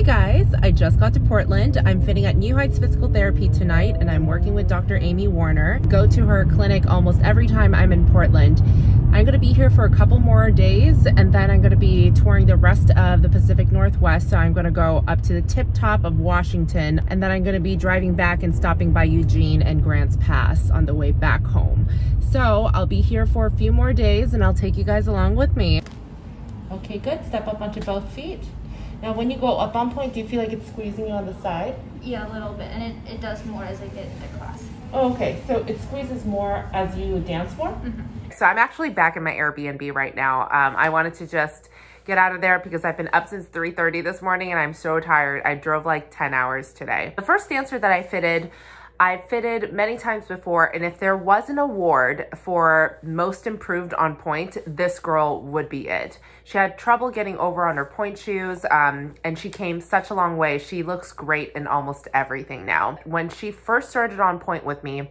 Hey guys, I just got to Portland. I'm fitting at New Heights Physical Therapy tonight and I'm working with Dr. Amy Warner. Go to her clinic almost every time I'm in Portland. I'm gonna be here for a couple more days and then I'm gonna be touring the rest of the Pacific Northwest. So I'm gonna go up to the tip top of Washington and then I'm gonna be driving back and stopping by Eugene and Grants Pass on the way back home. So I'll be here for a few more days and I'll take you guys along with me. Okay, good. Step up onto both feet. Now when you go up on point, do you feel like it's squeezing you on the side? Yeah, a little bit, and it does more as I get into class. Oh, okay, so it squeezes more as you dance more? Mm-hmm. So I'm actually back in my Airbnb right now. I wanted to just get out of there because I've been up since 3:30 this morning and I'm so tired. I drove like 10 hours today. The first dancer that I fitted many times before, and if there was an award for most improved on point, this girl would be it. She had trouble getting over on her pointe shoes, and she came such a long way. She looks great in almost everything now. When she first started on point with me,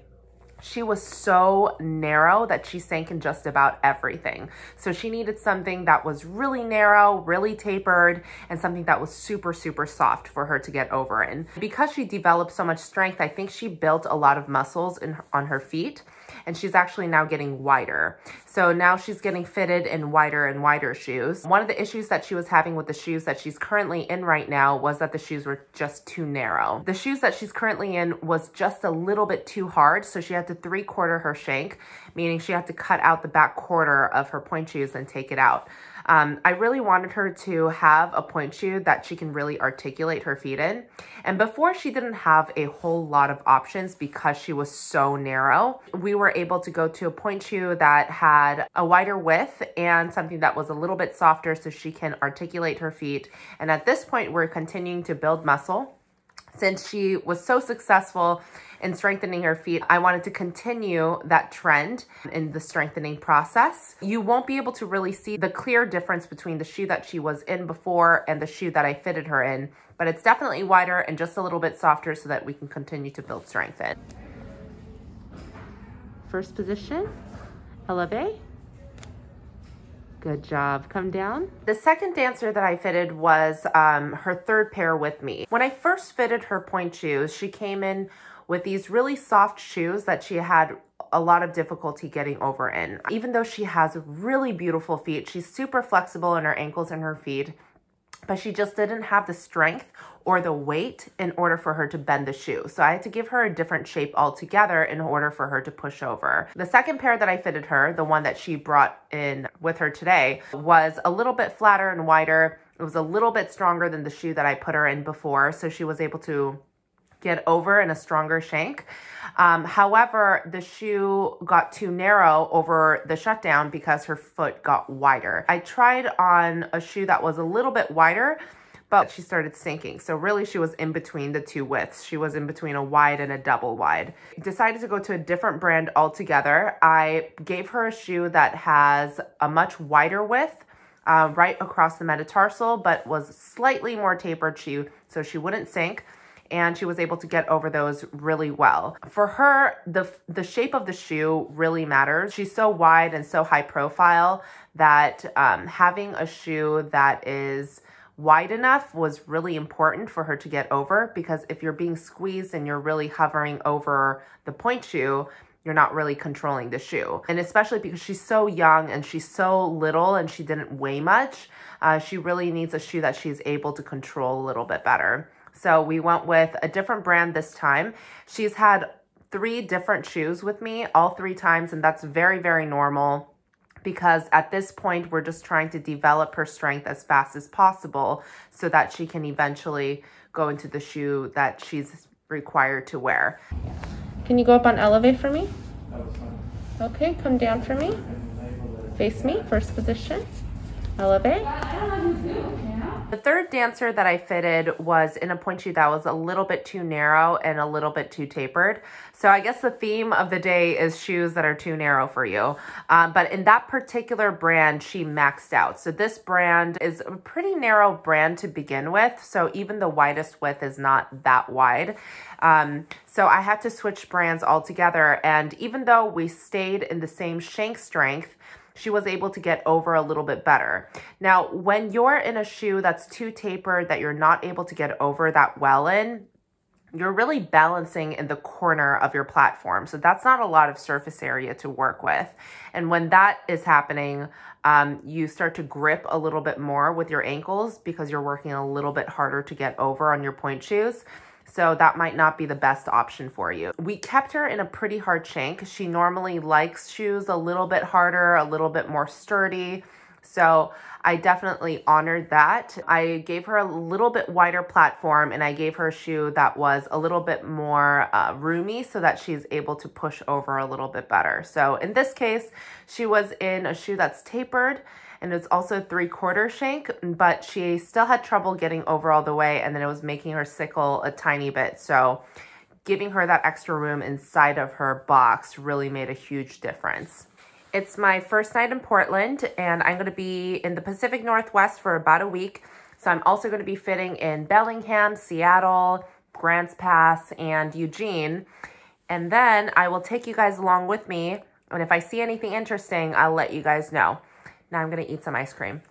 she was so narrow that she sank in just about everything. So she needed something that was really narrow, really tapered, and something that was super, super soft for her to get over in. Because she developed so much strength, I think she built a lot of muscles on her feet, and she's actually now getting wider. So now she's getting fitted in wider and wider shoes. One of the issues that she was having with the shoes that she's currently in right now was that the shoes were just too narrow. The shoes that she's currently in was just a little bit too hard, so she had to 3/4 her shank, meaning she had to cut out the back quarter of her pointe shoes and take it out. I really wanted her to have a pointe shoe that she can really articulate her feet in. And before, she didn't have a whole lot of options because she was so narrow. We were able to go to a pointe shoe that had a wider width and something that was a little bit softer so she can articulate her feet. And at this point, we're continuing to build muscle. Since she was so successful in strengthening her feet, I wanted to continue that trend in the strengthening process. You won't be able to really see the clear difference between the shoe that she was in before and the shoe that I fitted her in, but it's definitely wider and just a little bit softer so that we can continue to build strength in. First position, elevate. Good job. Come down. The second dancer that I fitted was her third pair with me. When I first fitted her pointe shoes, she came in with these really soft shoes that she had a lot of difficulty getting over in. Even though she has really beautiful feet, she's super flexible in her ankles and her feet, but she just didn't have the strength or the weight in order for her to bend the shoe. So I had to give her a different shape altogether in order for her to push over. The second pair that I fitted her, the one that she brought in with her today, was a little bit flatter and wider. It was a little bit stronger than the shoe that I put her in before, so she was able to get over in a stronger shank. However, the shoe got too narrow over the shutdown because her foot got wider. I tried on a shoe that was a little bit wider, but she started sinking. So really she was in between the two widths. She was in between a wide and a double wide. Decided to go to a different brand altogether. I gave her a shoe that has a much wider width, right across the metatarsal, but was slightly more tapered shoe so she wouldn't sink. And she was able to get over those really well. For her, the shape of the shoe really matters. She's so wide and so high profile that having a shoe that is wide enough was really important for her to get over, because if you're being squeezed and you're really hovering over the pointe shoe, you're not really controlling the shoe. And especially because she's so young and she's so little and she didn't weigh much, she really needs a shoe that she's able to control a little bit better. So we went with a different brand this time. She's had 3 different shoes with me all 3 times, and that's very, very normal because at this point, we're just trying to develop her strength as fast as possible so that she can eventually go into the shoe that she's required to wear. Can you go up on elevate for me? Okay, come down for me. Face me, first position. Elevate. The third dancer that I fitted was in a pointe shoe that was a little bit too narrow and a little bit too tapered. So I guess the theme of the day is shoes that are too narrow for you. But in that particular brand, she maxed out. So this brand is a pretty narrow brand to begin with. So even the widest width is not that wide. So I had to switch brands altogether. And even though we stayed in the same shank strength, she was able to get over a little bit better. Now, when you're in a shoe that's too tapered, that you're not able to get over that well in, you're really balancing in the corner of your platform. So that's not a lot of surface area to work with. And when that is happening, you start to grip a little bit more with your ankles because you're working a little bit harder to get over on your pointe shoes. So that might not be the best option for you. We kept her in a pretty hard shank. She normally likes shoes a little bit harder, a little bit more sturdy. So I definitely honored that. I gave her a little bit wider platform, and I gave her a shoe that was a little bit more roomy so that she's able to push over a little bit better. So in this case, she was in a shoe that's tapered, and it's also 3/4 shank, but she still had trouble getting over all the way, and then it was making her sickle a tiny bit. So giving her that extra room inside of her box really made a huge difference. It's my first night in Portland, and I'm going to be in the Pacific Northwest for about a week. So I'm also going to be fitting in Bellingham, Seattle, Grants Pass, and Eugene. And then I will take you guys along with me, and if I see anything interesting, I'll let you guys know. Now I'm going to eat some ice cream.